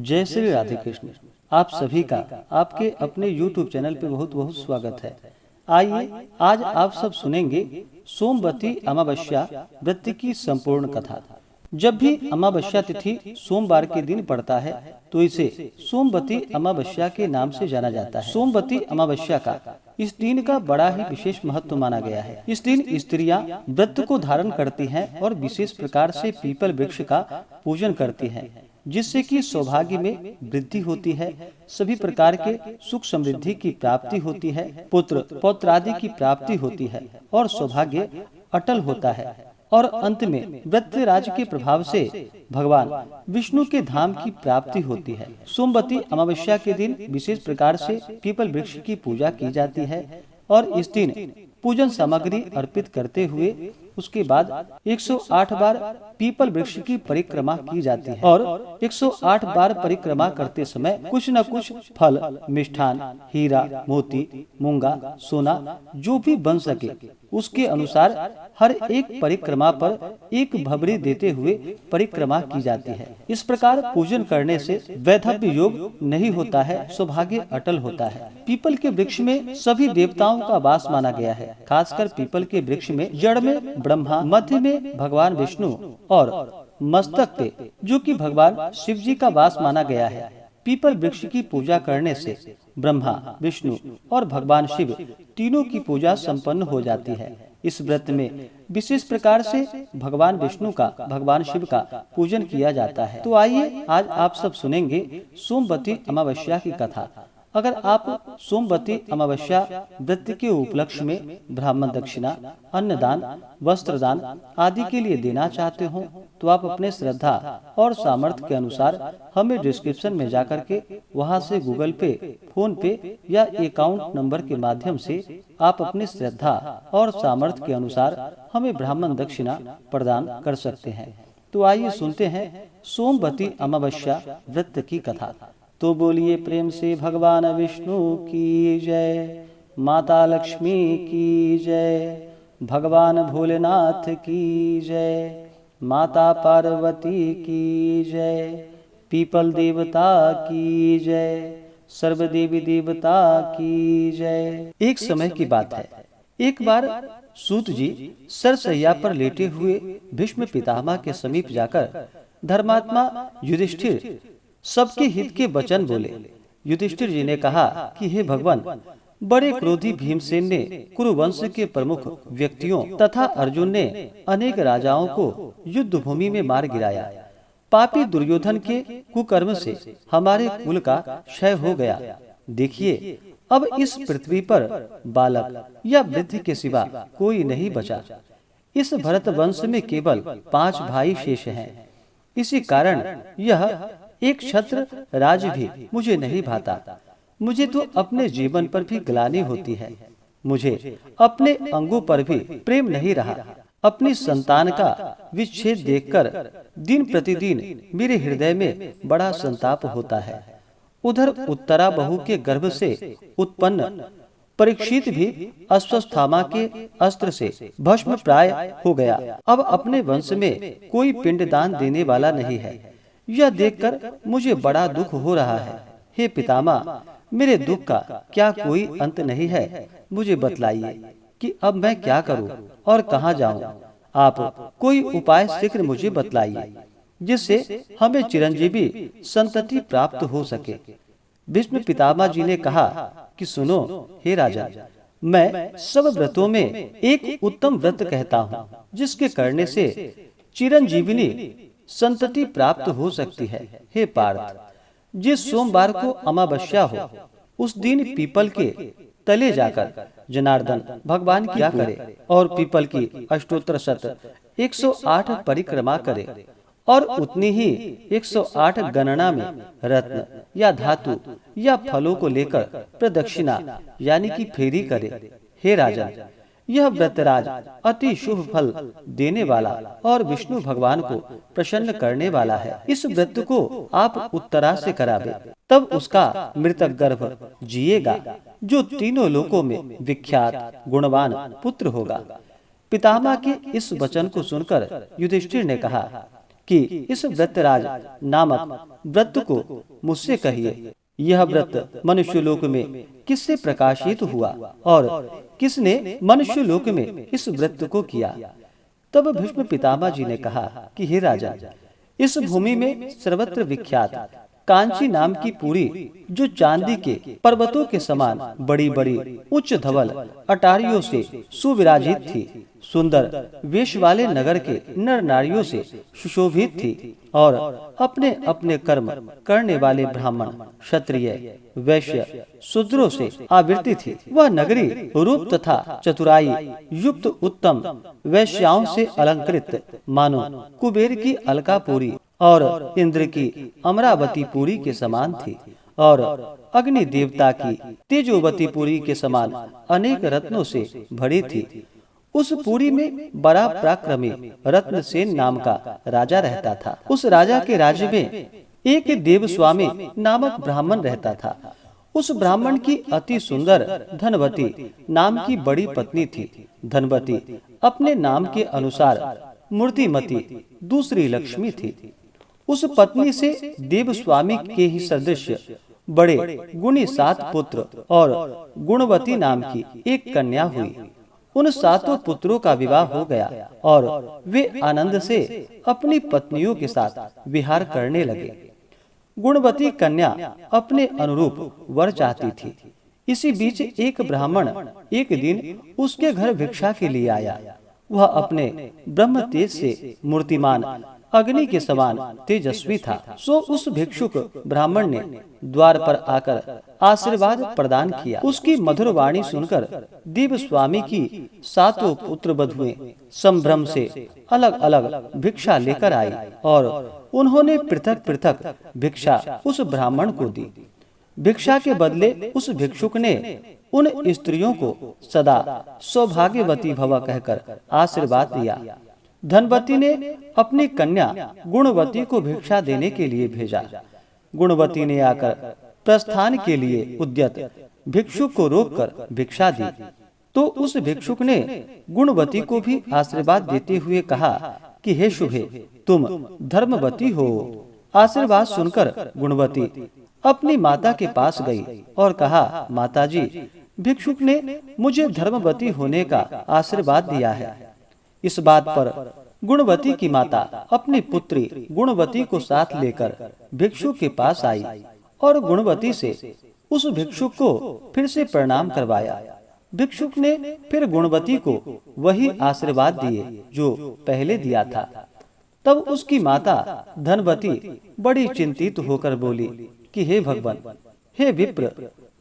जय श्री राधे कृष्ण। आप सभी का आपके अपने YouTube चैनल पे बहुत बहुत स्वागत है। आइए आज आप सब सुनेंगे सोमवती अमावस्या व्रत की संपूर्ण कथा। जब भी अमावस्या तिथि सोमवार के दिन पड़ता है तो इसे सोमवती अमावस्या के नाम से जाना जाता है। सोमवती अमावस्या का इस दिन का बड़ा ही विशेष महत्व माना गया है। इस दिन स्त्रियां व्रत को धारण करती हैं और विशेष प्रकार से पीपल वृक्ष का पूजन करती हैं, जिससे कि सौभाग्य में वृद्धि होती है, सभी प्रकार के सुख समृद्धि की प्राप्ति होती है, पुत्र पौत्र आदि की प्राप्ति होती है और सौभाग्य अटल होता है। और अंत में व्रतराज के प्रभाव से भगवान विष्णु के धाम की प्राप्ति होती है। सोमवती अमावस्या के दिन विशेष प्रकार से पीपल वृक्ष की पूजा की जाती है और इस दिन पूजन सामग्री अर्पित करते हुए उसके बाद 108 बार पीपल वृक्ष की परिक्रमा की जाती है और 108 बार परिक्रमा करते समय कुछ न कुछ फल, मिष्ठान, हीरा, मोती, मूंगा, सोना जो भी बन सके उसके अनुसार हर एक परिक्रमा पर एक भबरी देते हुए परिक्रमा की जाती है। इस प्रकार पूजन करने से वैधव्य योग नहीं होता है, सौभाग्य अटल होता है। पीपल के वृक्ष में सभी देवताओं का वास माना गया है। खासकर पीपल के वृक्ष में जड़ में ब्रह्मा, मध्य में भगवान विष्णु और मस्तक पे जो कि भगवान शिव जी का वास माना गया है। पीपल वृक्ष की पूजा करने से ब्रह्मा, विष्णु और भगवान शिव तीनों की पूजा संपन्न हो जाती है। इस व्रत में विशेष प्रकार से भगवान विष्णु का, भगवान शिव का पूजन किया जाता है। तो आइए आज आप सब सुनेंगे सोमवती अमावस्या की कथा। अगर आप सोमवती अमावस्या व्रत के उपलक्ष्य में ब्राह्मण दक्षिणा, अन्नदान, वस्त्रदान आदि के लिए देना चाहते हो तो आप अपने श्रद्धा और सामर्थ्य के अनुसार हमें डिस्क्रिप्शन में जाकर के वहां से गूगल पे, फोन पे या अकाउंट नंबर के माध्यम से आप अपनी श्रद्धा और सामर्थ्य के अनुसार हमें ब्राह्मण दक्षिणा प्रदान कर सकते हैं। तो आइए सुनते हैं सोमवती अमावस्या व्रत की कथा। तो बोलिए प्रेम से भगवान विष्णु की जय, माता लक्ष्मी की जय, भगवान भोलेनाथ की जय, माता पार्वती की जय, पीपल देवता की जय, सर्व देवी देवता की जय। एक समय की बात है, एक बार सूत जी सरसैया पर लेटे हुए भीष्म पितामह के समीप जाकर धर्मात्मा युधिष्ठिर सबके हित के वचन बोले। युधिष्ठिर जी ने कहा कि हे भगवान, बड़े क्रोधी भीमसेन ने कुरुवंश के प्रमुख व्यक्तियों तथा अर्जुन ने अनेक राजाओं को युद्ध भूमि में मार गिराया। पापी दुर्योधन के कुकर्म से हमारे कुल का क्षय हो गया। देखिए, अब इस पृथ्वी पर बालक या वृद्ध के सिवा कोई नहीं बचा। इस भरत वंश में केवल 5 भाई शेष हैं। इसी कारण यह एक छत्र राज भी मुझे नहीं भाता। मुझे तो अपने जीवन पर भी ग्लानि होती है। मुझे अपने अंगों पर भी प्रेम नहीं रहा। अपनी संतान का विच्छेद देखकर दिन प्रतिदिन मेरे हृदय में बड़ा संताप होता है। उधर उत्तरा बहू के गर्भ से उत्पन्न परीक्षित भी अश्वत्थामा के अस्त्र से भस्म प्राय हो गया। अब अपने वंश में कोई पिंडदान देने वाला नहीं है। यह देखकर मुझे बड़ा दुख हो रहा है। हे पितामह, मेरे दुख का क्या कोई अंत नहीं है? मुझे बतलाइए कि अब मैं क्या करूं और कहां जाऊं। आप कोई उपाय शीघ्र मुझे बतलाइए जिससे हमें चिरंजीवी संतति प्राप्त हो सके। भीष्म पितामह जी ने कहा कि सुनो हे राजा, मैं सब व्रतों में एक उत्तम व्रत कहता हूँ जिसके करने से चिरंजीविनी संतति प्राप्त हो सकती है। हे पार्थ, जिस सोमवार को अमावस्या हो उस दिन पीपल के तले जाकर जनार्दन भगवान की पूजा करे और पीपल की अष्टोत्तर शत 108 परिक्रमा करे और उतनी ही 108 गणना में रत्न या धातु या फलों को लेकर प्रदक्षिणा यानी कि फेरी करे। हे राजा, यह व्रतराज अति शुभ फल देने वाला और विष्णु भगवान को प्रसन्न करने वाला है। इस व्रत को आप उत्तरा से करावे, तब उसका मृतक गर्भ जिएगा, जो तीनों लोकों में विख्यात गुणवान पुत्र होगा। पितामह के इस वचन को सुनकर युधिष्ठिर ने कहा कि इस व्रतराज नामक व्रत को मुझसे कहिए। यह व्रत मनुष्य लोक में किससे प्रकाशित हुआ और किसने मनुष्य लोक में इस व्रत को किया? तब भीष्म पितामह जी ने कहा कि हे राजा, इस भूमि में सर्वत्र विख्यात कांची नाम की पुरी, जो चांदी के पर्वतों के समान बड़ी बड़ी उच्च धवल अटारियों से सुविराजित थी, सुंदर वेश वाले नगर के नर नारियों से सुशोभित थी और अपने अपने कर्म करने वाले ब्राह्मण, क्षत्रिय, वैश्य, शूद्रों से आवृत्ति थी। वह नगरी रूप तथा चतुराई युक्त उत्तम वैश्याओं से अलंकृत मानो कुबेर की अलकापुरी और इंद्र की अमरावती पुरी के समान थी और अग्नि देवता की तेजोवती पुरी के समान अनेक रत्नों से भरी थी। उस पुरी में बड़ा पराक्रमी रत्नसेन नाम का राजा रहता था। उस राजा के राज्य में एक देवस्वामी नामक ब्राह्मण रहता था। उस ब्राह्मण की अति सुंदर धनवती नाम की बड़ी पत्नी थी। धनवती अपने नाम के अनुसार मूर्तिमती दूसरी लक्ष्मी थी। उस पत्नी से देवस्वामी के ही सदृश बड़े गुणी 7 पुत्र और गुणवती नाम की एक कन्या हुई। उन 7 पुत्रों का विवाह हो गया और वे आनंद से अपनी पत्नियों के साथ विहार करने लगे। गुणवती कन्या अपने अनुरूप वर चाहती थी। इसी बीच एक ब्राह्मण एक दिन उसके घर भिक्षा के लिए आया। वह अपने ब्रह्म तेज से मूर्तिमान अग्नि के समान तेजस्वी था। सो उस भिक्षुक ब्राह्मण ने द्वार पर आकर आशीर्वाद प्रदान किया। उसकी मधुर वाणी सुनकर देव स्वामी की 7 पुत्र बधुएं संभ्रम से अलग अलग भिक्षा लेकर आई और उन्होंने पृथक पृथक भिक्षा उस ब्राह्मण को दी। भिक्षा के बदले उस भिक्षुक ने उन स्त्रियों को सदा सौभाग्यवती भव कहकर आशीर्वाद दिया। धनवती ने अपनी कन्या गुणवती को भिक्षा देने के लिए भेजा। गुणवती ने आकर प्रस्थान के लिए उद्यत भिक्षुक को रोककर भिक्षा दी तो उस भिक्षुक ने गुणवती को भी आशीर्वाद देते हुए कहा कि हे शुभे, तुम धर्मवती हो। आशीर्वाद सुनकर गुणवती अपनी माता के पास गई और कहा, माताजी, भिक्षुक ने मुझे धर्मवती होने का आशीर्वाद दिया है। इस बात पर गुणवती की माता अपनी पुत्री गुणवती को साथ लेकर भिक्षुक के पास आई और गुणवती से उस भिक्षुक को फिर से प्रणाम करवाया। भिक्षुक ने फिर गुणवती को वही आशीर्वाद दिए जो पहले दिया था। तब उसकी माता धनवती बड़ी चिंतित होकर बोली कि हे भगवान, हे विप्र,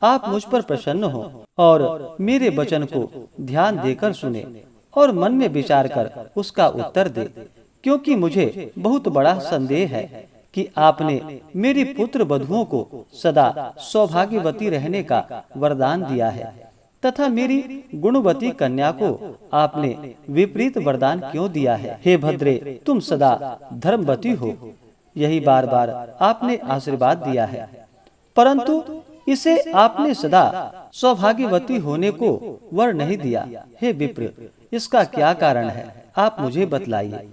आप मुझ पर प्रसन्न हो और मेरे वचन को ध्यान देकर सुने और मन में विचार कर उसका उत्तर दे, क्योंकि मुझे बहुत बड़ा संदेह है कि आपने मेरी पुत्र वधुओं को सदा सौभाग्यवती रहने का वरदान दिया है तथा मेरी गुणवती कन्या को आपने विपरीत वरदान क्यों दिया है। हे भद्रे, तुम सदा धर्मवती हो, यही बार बार आपने आशीर्वाद दिया है, परंतु इसे आपने सदा सौभाग्यवती होने को वर नहीं दिया। हे विप्र, इसका क्या कारण है, आप मुझे बतलाइए,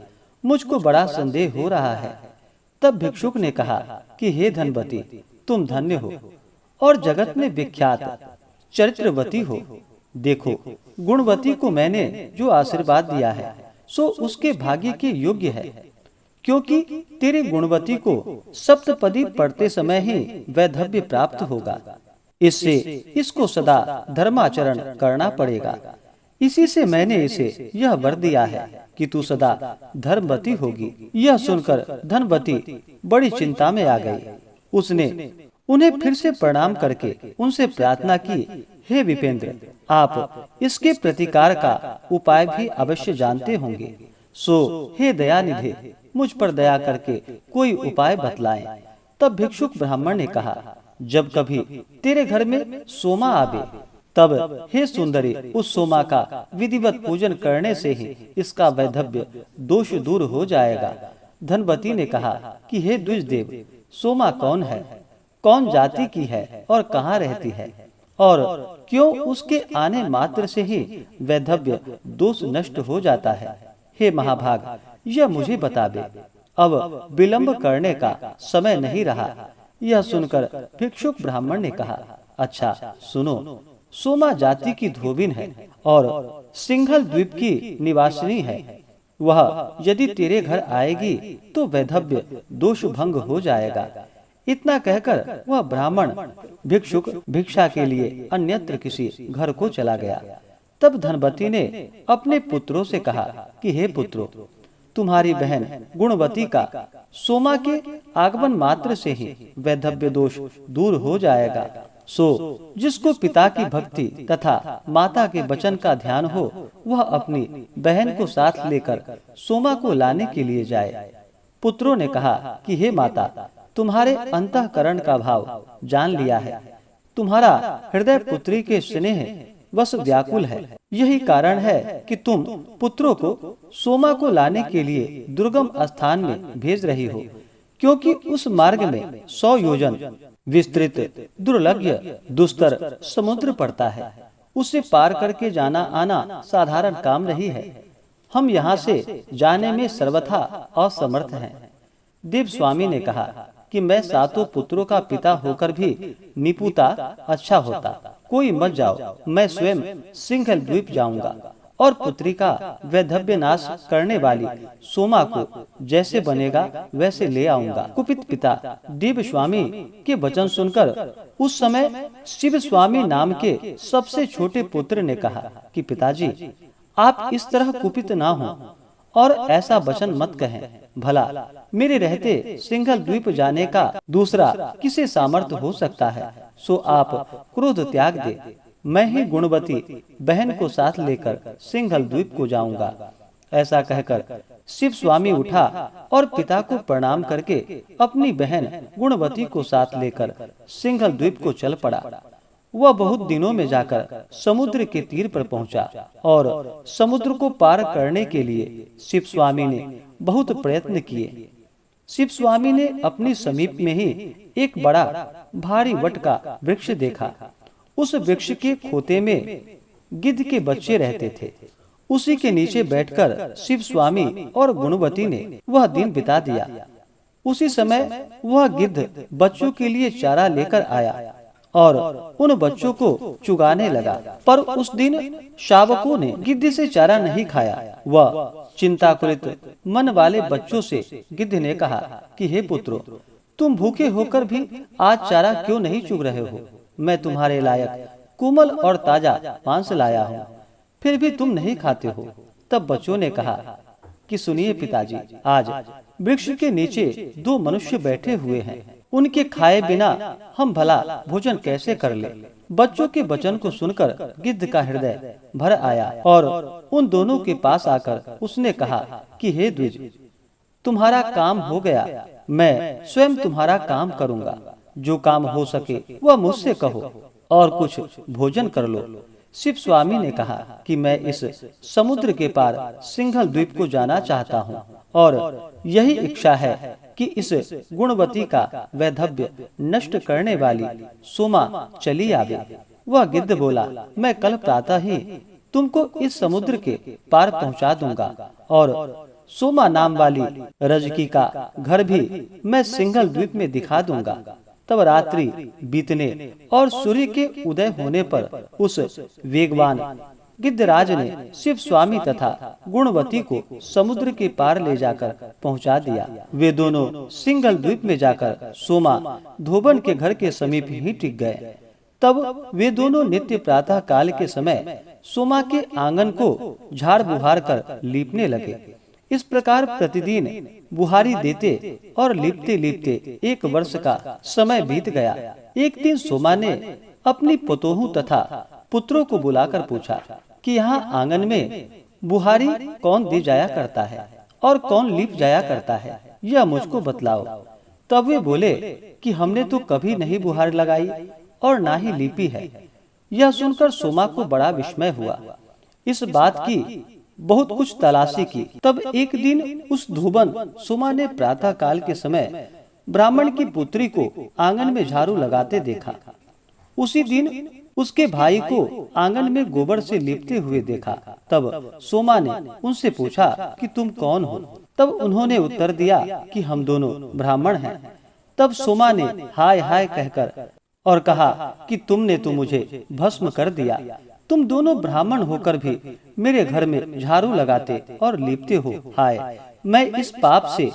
मुझको बड़ा संदेह हो रहा है। तब भिक्षुक ने कहा कि हे धनवती, तुम धन्य हो और जगत में विख्यात चरित्रवती हो। देखो, गुणवती को मैंने जो आशीर्वाद दिया है सो उसके भाग्य के योग्य है, क्योंकि तेरी गुणवती को सप्तपदी पढ़ते समय ही वैधव्य प्राप्त होगा। इससे इसको सदा धर्माचरण करना पड़ेगा। इसी से मैंने इसे यह वर दिया है कि तू सदा धर्मवती होगी। यह सुनकर धनवती बड़ी चिंता में आ गई। उसने उन्हें फिर से प्रणाम करके उनसे प्रार्थना की, हे विपेंद्र, आप इसके प्रतिकार का उपाय भी अवश्य जानते होंगे, सो हे दयानिधे, मुझ पर दया करके कोई उपाय बतलाएं। तब भिक्षुक ब्राह्मण ने कहा, जब कभी तेरे घर में सोमा आवे तब हे सुंदरी, उस सोमा का विधिवत पूजन करने से ही इसका वैधव्य दोष दूर हो जाएगा। धनवती ने कहा कि हे द्विजदेव, सोमा कौन है, कौन जाति की है और कहाँ रहती है, और क्यों उसके आने मात्र से ही वैधव्य दोष नष्ट हो जाता है। हे महाभाग, यह मुझे बता दे। अब विलंब करने का समय नहीं रहा। यह सुनकर भिक्षुक ब्राह्मण ने कहा, अच्छा सुनो, सोमा जाति की धोबिन है और सिंघल द्वीप की निवासिनी है। वह यदि तेरे घर आएगी तो वैधव्य दोष भंग हो जाएगा। इतना कहकर वह ब्राह्मण भिक्षुक भिक्षा के लिए अन्यत्र किसी घर को चला गया। तब धनवती ने अपने पुत्रों से कहा कि हे पुत्रों, तुम्हारी बहन गुणवती का सोमा के आगमन मात्र से ही वैधव्य दोष दूर हो जाएगा। सो जिसको पिता की भक्ति तथा माता के वचन का ध्यान हो, वह अपनी बहन को साथ लेकर सोमा को लाने के लिए जाए। पुत्रों ने कहा कि हे माता, तुम्हारे अंतःकरण का भाव जान लिया है। तुम्हारा हृदय पुत्री के स्नेह बस व्याकुल है। यही कारण है कि तुम पुत्रों को सोमा को लाने के लिए दुर्गम स्थान में भेज रही हो, क्योंकि उस मार्ग में 100 योजन विस्तृत दुर्लभ दुस्तर समुद्र पड़ता है। उसे पार करके जाना आना साधारण काम नहीं है। हम यहाँ से जाने में सर्वथा असमर्थ हैं। देव स्वामी ने कहा कि मैं 7 पुत्रों का पिता होकर भी निपुता अच्छा होता। कोई मत जाओ, मैं स्वयं सिंघल द्वीप जाऊंगा और पुत्री का वैधव्य नाश करने वाली सोमा को जैसे बनेगा वैसे ले आऊंगा। कुपित पिता देव स्वामी के वचन सुनकर उस समय शिव स्वामी नाम के सबसे छोटे पुत्र ने कहा कि पिताजी, आप इस तरह कुपित ना हो और ऐसा वचन मत कहें। भला मेरे रहते सिंघल द्वीप जाने का दूसरा किसे सामर्थ्य हो सकता है? सो आप क्रोध त्याग दे, मैं ही गुणवती बहन को साथ लेकर सिंघल द्वीप को जाऊंगा। ऐसा कहकर शिव स्वामी उठा और पिता को प्रणाम करके अपनी बहन गुणवती को साथ लेकर सिंघल द्वीप को चल पड़ा। वह बहुत दिनों में जाकर समुद्र के तीर पर पहुंचा और समुद्र को पार करने के लिए शिव स्वामी ने बहुत प्रयत्न किए। शिव स्वामी ने अपनी समीप में ही एक बड़ा भारी वट का वृक्ष देखा। उस वृक्ष के खोते में गिद्ध के बच्चे रहते थे। उसी के नीचे बैठकर शिव स्वामी और गुणवती ने वह दिन बिता दिया। उसी समय वह गिद्ध बच्चों के लिए चारा लेकर आया और उन बच्चों को चुगाने लगा। पर उस दिन शावकों ने गिद्ध से चारा नहीं खाया। वह चिंताकुलित मन वाले बच्चों से गिद्ध ने कहा कि हे पुत्रों, तुम भूखे होकर भी आज चारा क्यों नहीं चुग रहे हो? मैं तुम्हारे लायक कोमल और ताजा मांस लाया हूँ, फिर भी तुम नहीं खाते हो। तब बच्चों ने कहा कि सुनिए पिताजी, आज वृक्ष के नीचे 2 मनुष्य बैठे हुए हैं। उनके खाए बिना हम भला भोजन कैसे कर ले? बच्चों के वचन को सुनकर गिद्ध का हृदय भर आया और उन दोनों के पास आकर उसने कहा कि हे द्विज, तुम्हारा काम हो गया, मैं स्वयं तुम्हारा काम करूंगा। जो काम हो सके वह मुझसे कहो और कुछ भोजन कर लो। शिव स्वामी ने कहा कि मैं इस समुद्र के पार सिंघल द्वीप को जाना चाहता हूँ और यही इच्छा है कि इस गुणवती का वैधव्य नष्ट करने वाली सोमा चली आवे। वह गिद्ध बोला, मैं कल प्रातः ही तुमको इस समुद्र के पार पहुंचा दूंगा और सोमा नाम वाली रजकी का घर भी मैं सिंघल द्वीप में दिखा दूंगा। तब रात्रि बीतने और सूर्य के उदय होने पर उस वेगवान गिद्धराज ने शिव स्वामी तथा गुणवती को समुद्र के पार ले जाकर पहुंचा दिया। वे दोनों सिंघल द्वीप में जाकर सोमा धोबन के घर के समीप ही टिक गए। तब वे दोनों नित्य प्रातः काल के समय सोमा के आंगन को झाड़ बुहार कर लीपने लगे। इस प्रकार प्रतिदिन बुहारी देते और लिपते लिपते 1 वर्ष का समय बीत गया। एक दिन सोमा ने अपनी पतोहू तथा पुत्रों को बुलाकर पूछा कि यहाँ आंगन में बुहारी कौन दे जाया करता है और कौन लीप जाया करता है, यह मुझको बतलाओ। तब वे बोले कि हमने तो कभी नहीं बुहार लगाई और ना ही लीपी है। यह सुनकर सोमा को बड़ा विस्मय हुआ। इस बात की बहुत कुछ तलाशी की। तब एक दिन उस धोबन सोमा ने प्रातः काल के समय ब्राह्मण की पुत्री को आंगन में झाड़ू लगाते देखा। उसी दिन उसके भाई को आंगन में गोबर से लिपते हुए देखा। तब सोमा ने उनसे पूछा कि तुम कौन हो? तब उन्होंने उत्तर दिया कि हम दोनों ब्राह्मण हैं। तब सोमा ने हाय हाय कहकर और कहा कि तुमने तो मुझे भस्म कर दिया। तुम दोनों ब्राह्मण होकर भी मेरे घर में झाड़ू लगाते और लीपते हो। हाय, मैं इस पाप से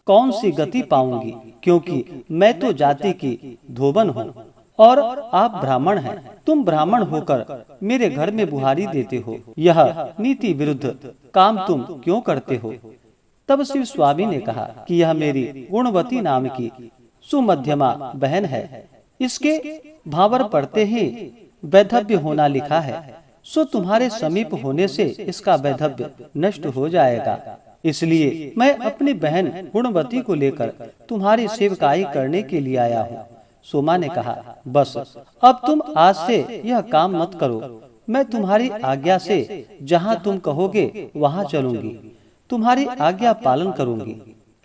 कौन सी गति पाऊंगी, क्योंकि मैं तो जाति की धोबन हूँ और आप ब्राह्मण हैं। तुम ब्राह्मण होकर मेरे घर में बुहारी देते हो। यह नीति विरुद्ध काम तुम क्यों करते हो? तब शिव स्वामी ने कहा कि यह मेरी गुणवती नाम की सुमध्यमा बहन है। इसके भावर पड़ते ही वैधव्य होना लिखा है, सो तुम्हारे समीप होने से इसका वैधव्य नष्ट हो जाएगा। इसलिए मैं अपनी बहन गुणवती को लेकर तुम्हारी सेवकाई करने के लिए आया हूँ। सोमा ने कहा, बस अब तुम आज से यह काम मत करो। मैं तुम्हारी आज्ञा से जहाँ तुम कहोगे वहाँ चलूंगी, तुम्हारी आज्ञा पालन करूंगी।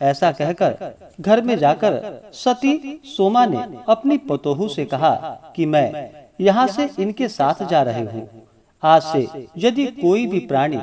ऐसा कहकर घर में जाकर सती सोमा ने अपनी पतोहू से कहा कि मैं यहाँ से इनके साथ जा रही हूँ। आज से यदि कोई भी प्राणी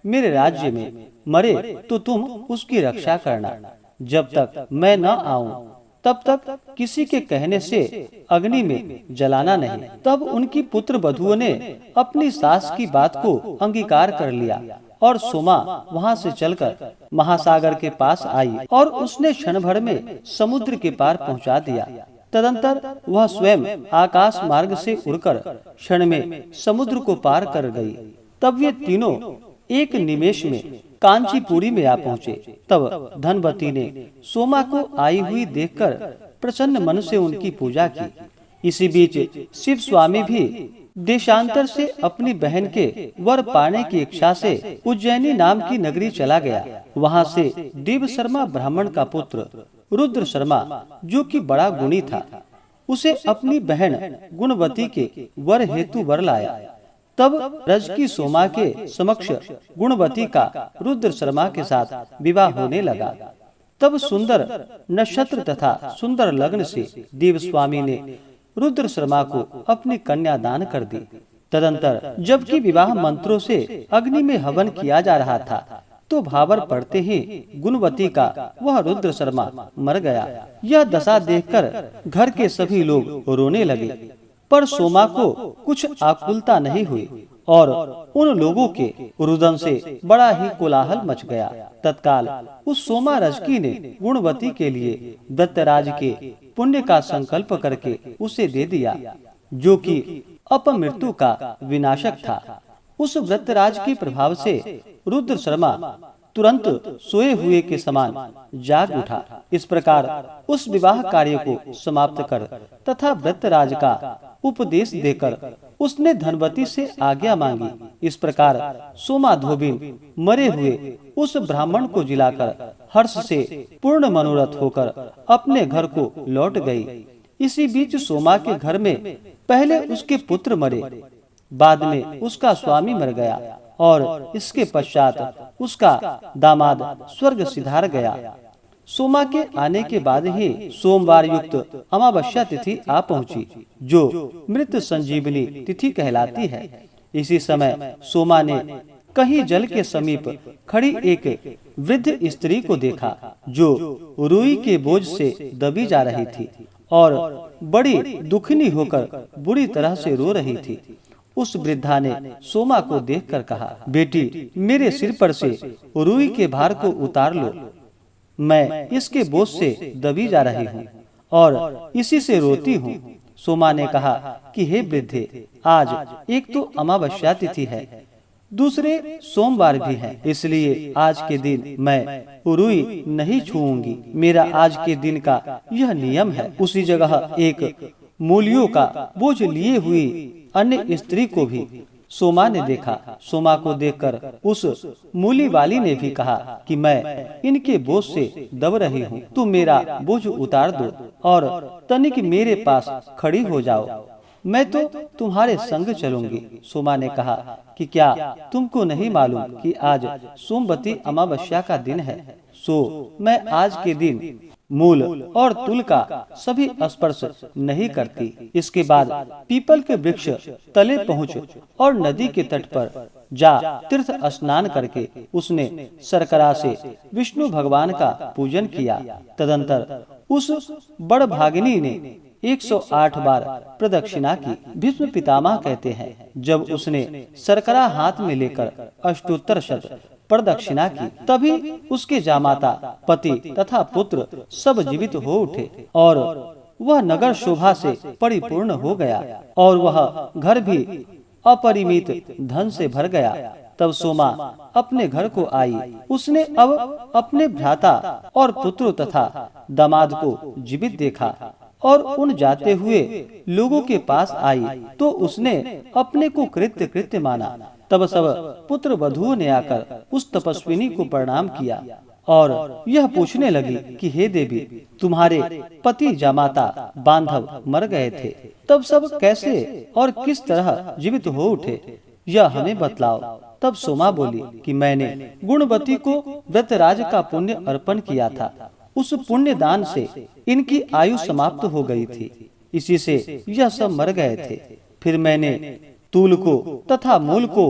मेरे राज्य में मरे तो तुम उसकी रक्षा करना। जब तक मैं न आऊं तब तक किसी के कहने से अग्नि में जलाना नहीं। तब उनकी पुत्र वधुओं ने अपनी सास की बात को अंगीकार कर लिया और सोमा वहाँ से चलकर महासागर के पास आई और उसने क्षण भर में समुद्र के पार पहुँचा दिया। तदंतर वह स्वयं आकाश मार्ग से उड़कर क्षण में समुद्र को पार कर गई। तब वे तीनों एक निमेष में कांचीपुरी में आ पहुँचे। तब धनवती ने सोमा को आई हुई देखकर प्रसन्न मन से उनकी पूजा की। इसी बीच शिव स्वामी भी देशांतर से अपनी बहन के वर पाने की इच्छा से उज्जैनी नाम की नगरी चला गया। वहाँ से देव शर्मा ब्राह्मण का पुत्र रुद्र शर्मा, जो कि बड़ा गुणी था, उसे अपनी बहन गुणवती के वर हेतु वर लाया। तब रजकी सोमा के समक्ष गुणवती का रुद्र शर्मा के साथ विवाह होने लगा। तब सुंदर नक्षत्र तथा सुंदर लग्न से देव स्वामी ने रुद्र शर्मा को अपनी कन्या दान कर दी। तदंतर जबकि विवाह मंत्रों से अग्नि में हवन किया जा रहा था, तो भावर पड़ते ही गुणवती का वह रुद्र शर्मा मर गया। यह दशा देखकर घर के सभी लोग रोने लगे, पर सोमा को कुछ आकुलता नहीं हुई और उन लोगों के रुदन से बड़ा ही कोलाहल मच गया। तत्काल उस सोमा रजकी ने गुणवती के लिए दत्तराज के पुण्य का संकल्प करके उसे दे दिया, जो कि अपमृत्यु का विनाशक था। उस व्रतराज के प्रभाव से रुद्र शर्मा तुरंत सोए हुए के समान जाग उठा। इस प्रकार उस विवाह कार्य को समाप्त कर तथा व्रतराज का उपदेश देकर उसने धनवती से आज्ञा मांगी। इस प्रकार सोमा धोबिन मरे हुए उस ब्राह्मण को जिलाकर हर्ष से पूर्ण मनोरथ होकर अपने घर को लौट गई। इसी बीच सोमा के घर में पहले उसके पुत्र मरे, बाद में उसका स्वामी मर गया और इसके पश्चात उसका दामाद स्वर्ग सिधार गया। सोमा के आने के बाद ही सोमवार युक्त अमावस्या तिथि आ पहुंची, जो मृत संजीवनी तिथि कहलाती है। इसी समय सोमा ने कहीं जल के समीप खड़ी एक वृद्ध स्त्री को देखा, जो रुई के बोझ से दबी जा रही थी और बड़ी दुखनी होकर बुरी तरह से रो रही थी। उस वृद्धा ने सोमा को देखकर कहा, बेटी, मेरे सिर पर से रुई के भार को उतार लो। मैं इसके बोझ से दबी जा रही हूँ और इसी से रोती हूँ। सोमा ने कहा कि हे वृद्धे, आज एक तो अमावस्या तिथि है, दूसरे सोमवार भी है, इसलिए आज के दिन मैं रुई नहीं छूऊंगी। मेरा आज के दिन का यह नियम है। उसी जगह एक मूलियों का बोझ लिए हुई अन्य स्त्री को भी सोमा ने देखा। सोमा को देखकर उस मूली वाली ने भी कहा कि मैं इनके बोझ से दब रही हूँ, तुम मेरा बोझ उतार दो और तनिक मेरे पास खड़ी हो जाओ, मैं तो तुम्हारे संग चलूंगी। सोमा ने कहा कि क्या तुमको नहीं मालूम कि आज सोमवती अमावस्या का दिन है? सो मैं आज के दिन मूल और तुल का सभी स्पर्श नहीं करती। इसके बाद पीपल के वृक्ष तले पहुँच और नदी के तट पर जा तीर्थ स्नान करके उसने शर्करा से विष्णु भगवान का पूजन किया। तदंतर उस बड़भागिनी ने 108 बार प्रदक्षिणा की। भीष्म पितामह कहते हैं, जब उसने शर्करा हाथ में लेकर अष्टोत्तर शत प्रदक्षिणा की, तभी उसके जामाता, पति तथा पुत्र सब जीवित हो उठे और वह नगर शोभा से परिपूर्ण हो गया और वह घर भी अपरिमित धन से भर गया। तब सोमा अपने घर को आई। उसने अब अपने भ्राता और पुत्र तथा दामाद को जीवित देखा और उन जाते हुए लोगों के पास आई तो उसने अपने को कृत्य माना। तब सब पुत्र वधुओं ने आकर उस तपस्विनी को प्रणाम किया और यह पूछने लगी कि हे देवी, तुम्हारे पति जामाता बांधव मर गए थे, तब सब कैसे और किस तरह जीवित हो उठे, यह हमें बतलाओ। तब सोमा बोली कि मैंने गुणवती को व्रतराज का पुण्य अर्पण किया था। उस पुण्य दान से इनकी आयु समाप्त हो गई थी, इसी से यह सब मर गए थे। फिर मैंने तूल को तथा मूल को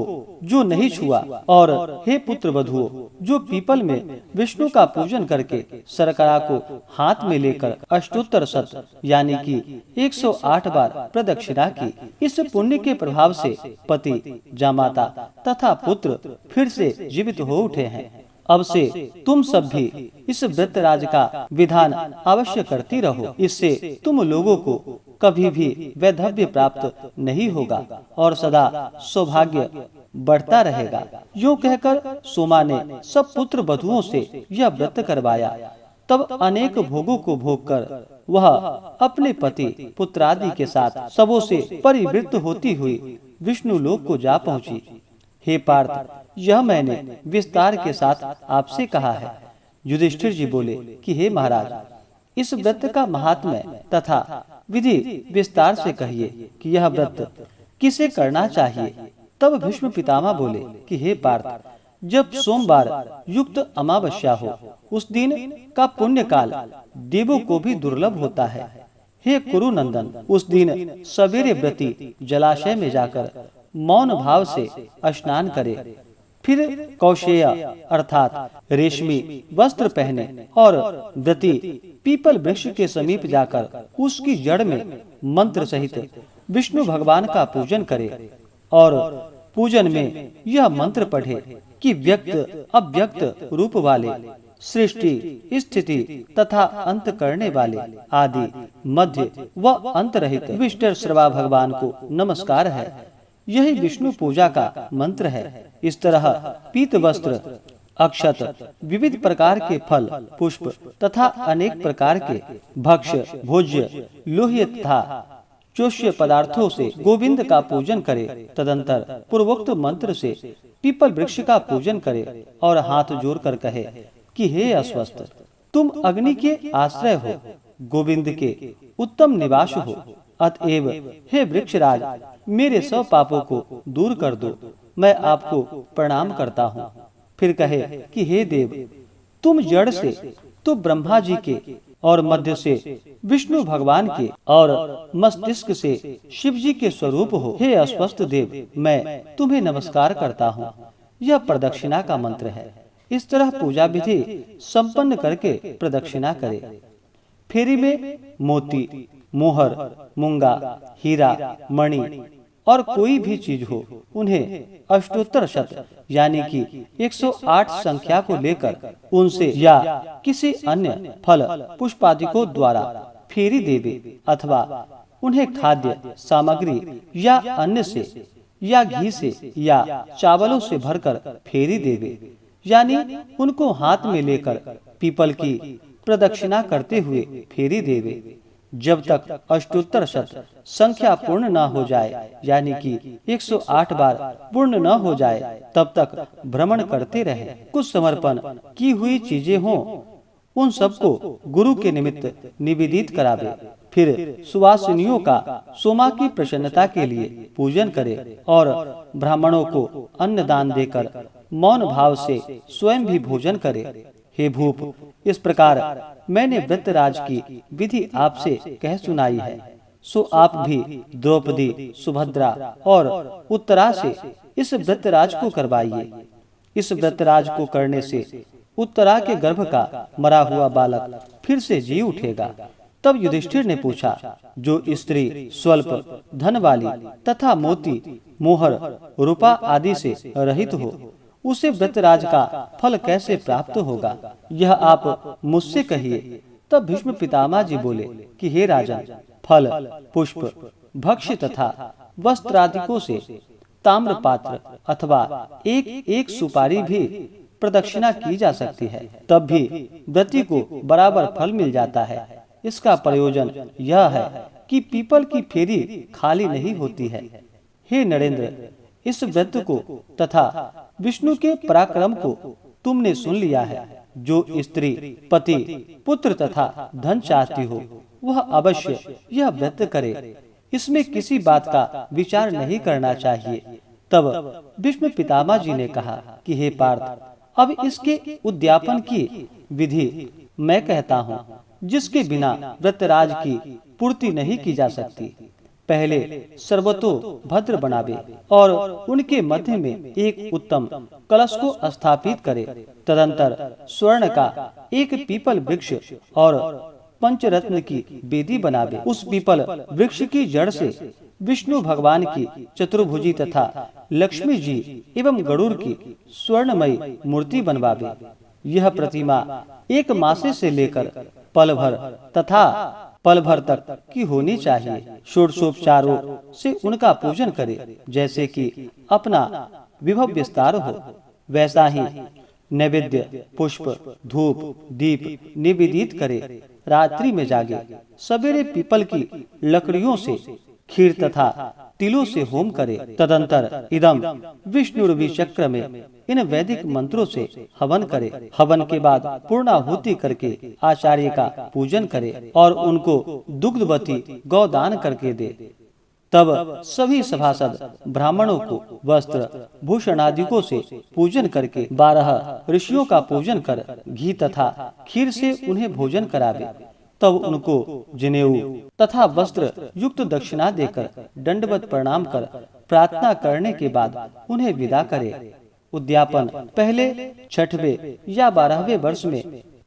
जो नहीं छुआ, और हे पुत्र वधुओं, जो पीपल में विष्णु का पूजन करके शर्करा को हाथ में लेकर अष्टोत्तर शत यानी कि 108 बार प्रदक्षिणा की, इस पुण्य के प्रभाव से पति, जामाता तथा पुत्र फिर से जीवित हो उठे हैं। अब से तुम सब भी इस व्रतराज का विधान अवश्य करती रहो, इससे तुम लोगों को कभी भी वैधव्य प्राप्त नहीं होगा और सदा सौभाग्य बढ़ता रहेगा। यूँ कहकर सोमा ने सब पुत्र वधुओं से यह व्रत करवाया। तब अनेक भोगों को भोग कर वह अपने पति, पुत्रादि के साथ सबों से परिवृत्त होती हुई विष्णु लोक को जा पहुँची। हे पार्थ, यह मैंने विस्तार के साथ आपसे कहा है। युधिष्ठिर जी बोले कि हे महाराज, इस व्रत का महात्म्य तथा विधि विस्तार से कहिए कि यह व्रत किसे करना चाहिए। तब भीष्म पितामह बोले कि हे पार्थ, जब सोमवार युक्त अमावस्या हो, उस दिन का पुण्य काल देवों को भी दुर्लभ होता है। हे कुरुनंदन, उस दिन सवेरे व्रती जलाशय में जाकर मौन भाव से स्नान करे, फिर कौशेय अर्थात रेशमी वस्त्र पहने और व्रती पीपल वृक्ष के समीप जाकर उसकी जड़ में मंत्र सहित विष्णु भगवान का पूजन करे और पूजन में यह मंत्र पढ़े कि व्यक्त अव्यक्त रूप वाले, सृष्टि स्थिति तथा अंत करने वाले, आदि मध्य व अंत रहित विष्णु भगवान को नमस्कार है। यही विष्णु पूजा का मंत्र है। इस तरह पीत वस्त्र, अक्षत, विविध प्रकार के फल, पुष्प तथा अनेक प्रकार के भक्ष्य, भोज्य, लोह्य तथा चोष्य पदार्थों से गोविंद का पूजन करे। तदंतर पूर्वोक्त मंत्र से पीपल वृक्ष का पूजन करे और हाथ जोड़कर कहे कि हे अस्वस्थ, तुम अग्नि के आश्रय हो, गोविंद के उत्तम निवास हो, अतएव हे वृक्षराज, मेरे सब पापों को दूर कर दो, मैं आपको प्रणाम करता हूँ। फिर कहे कि हे देव, तुम जड़ से तो ब्रह्मा जी के और मध्य से विष्णु भगवान के और मस्तिष्क से शिव जी के स्वरूप हो। हे अस्वस्थ देव, मैं तुम्हें नमस्कार करता हूँ। यह प्रदक्षिणा का मंत्र है। इस तरह पूजा विधि संपन्न करके प्रदक्षिणा करे। फेरी में मोती, मोहर, मूंगा, हीरा, मणि और कोई भी चीज हो, उन्हें अष्टोत्तर शत यानी कि 108 संख्या को लेकर उनसे या किसी अन्य फल पुष्पादिकों द्वारा फेरी देवे अथवा उन्हें खाद्य सामग्री या अन्न से या घी से या चावलों से भरकर फेरी देवे, यानी उनको हाथ में लेकर पीपल की प्रदक्षिणा करते हुए फेरी देवे। जब तक अष्टोत्तर शत संख्या पूर्ण न हो जाए, यानी कि 108 बार पूर्ण न हो जाए, तब तक भ्रमण करते रहे। कुछ समर्पण की हुई चीजें हों, उन सबको गुरु के निमित्त निवेदित करावे। फिर सुवासिनियों का सोमा की प्रसन्नता के लिए पूजन करे और ब्राह्मणों को अन्न दान देकर मौन भाव से स्वयं भी भोजन करे। हे भूप, इस प्रकार मैंने व्रतराज की विधि आपसे कह सुनाई है, सो आप भी द्रौपदी, सुभद्रा और उत्तरा से इस व्रतराज को करवाइए। इस व्रतराज को करने से उत्तरा के गर्भ का मरा हुआ बालक फिर से जी उठेगा। तब युधिष्ठिर ने पूछा, जो स्त्री स्वल्प धन वाली तथा मोती, मोहर, रूपा आदि से रहित हो, उसे व्रतराज का फल कैसे प्राप्त होगा, यह आप मुझसे कहिए। तब भीष्म पितामह जी बोले कि हे राजन, फल, पुष्प, भक्ष्य तथा वस्त्रादिकों से ताम्र पात्र अथवा एक एक सुपारी भी प्रदक्षिणा की जा सकती है, तब भी व्रती को बराबर फल मिल जाता है। इसका प्रयोजन यह है कि पीपल की फेरी खाली नहीं होती है। हे नरेंद्र, इस व्रत को तथा विष्णु के पराक्रम को तुमने सुन लिया है। जो स्त्री पति, पुत्र तथा धन चाहती हो, वह अवश्य यह व्रत करे। इसमें किसी बात का विचार नहीं करना चाहिए। तब भीष्म पितामह जी ने कहा कि हे पार्थ, अब इसके उद्यापन की विधि मैं कहता हूँ, जिसके बिना व्रतराज की पूर्ति नहीं की जा सकती। पहले सर्वतो भद्र बनावे और उनके मध्य में एक उत्तम कलश को स्थापित करे। तदंतर स्वर्ण का एक पीपल वृक्ष और पंचरत्न की वेदी बनावे। उस पीपल वृक्ष की जड़ से विष्णु भगवान की चतुर्भुजी तथा लक्ष्मी जी एवं गरुड़ की स्वर्णमयी मूर्ति बनवावे। यह प्रतिमा एक मासे से लेकर पल भर तथा पल भर तक की होनी चाहिए। षोडशोपचारों से उनका पूजन करे, जैसे कि अपना विभव विस्तार हो, वैसा ही नैवेद्य, पुष्प, धूप, दीप निवेदित करे। रात्रि में जागे, सवेरे पीपल की लकड़ियों से खीर तथा तिलों से होम करे। तदंतर इदम विष्णुर्वी चक्र में इन वैदिक मंत्रों से हवन करे। हवन के बाद पूर्णाहुति करके आचार्य का पूजन करे और उनको दुग्धवती गौदान करके दे। तब सभी सभासद ब्राह्मणों को वस्त्र, भूषण आदिकों से पूजन करके 12 ऋषियों का पूजन कर घी तथा खीर से उन्हें भोजन करावे। तब उनको जनेऊ तथा वस्त्र युक्त दक्षिणा देकर दंडवत प्रणाम कर प्रार्थना करने के बाद उन्हें विदा करे। उद्यापन पहले 6वें या 12वें वर्ष में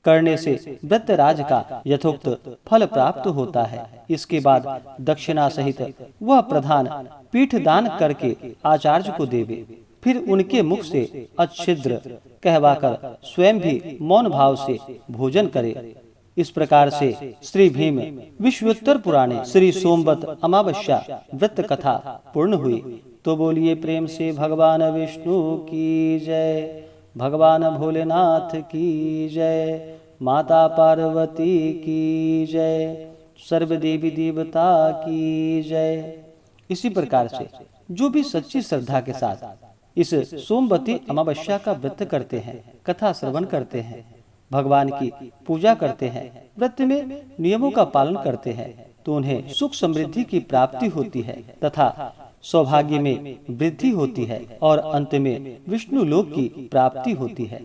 करने से व्रतराज का यथोक्त फल प्राप्त होता है। इसके बाद दक्षिणा सहित वह प्रधान पीठ दान करके आचार्य को देवे। फिर उनके मुख से अच्छिद्र कहवाकर स्वयं भी मौन भाव से भोजन करे। इस प्रकार से श्री भीम विश्वोत्तर पुराणे श्री सोमवत अमावस्या व्रत कथा पूर्ण हुई। तो बोलिए प्रेम से भगवान विष्णु की जय, भगवान भोलेनाथ की जय, माता पार्वती की जय, सर्व देवी देवता की जय। इसी प्रकार से जो भी सच्ची श्रद्धा के साथ इस सोमवती अमावस्या का व्रत करते हैं, कथा श्रवण करते हैं, भगवान की पूजा करते हैं, व्रत में नियमों का पालन करते हैं, तो उन्हें सुख समृद्धि की प्राप्ति होती है तथा सौभाग्य में वृद्धि होती है और अंत में विष्णु लोक की प्राप्ति होती है।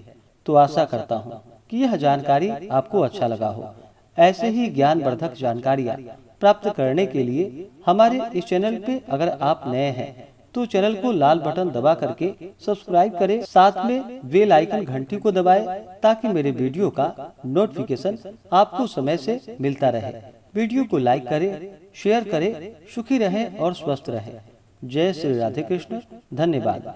तो आशा करता हूँ कि यह जानकारी आपको अच्छा लगा हो। ऐसे ही ज्ञानवर्धक जानकारियाँ प्राप्त करने के लिए हमारे इस चैनल पे अगर आप नए हैं तो चैनल को लाल बटन दबा करके सब्सक्राइब करें, साथ में बेल आइकन घंटी को दबाएं ताकि मेरे वीडियो का नोटिफिकेशन आपको समय से मिलता रहे। वीडियो को लाइक करें, शेयर करें। सुखी रहें और स्वस्थ रहें। जय श्री राधे कृष्ण। धन्यवाद।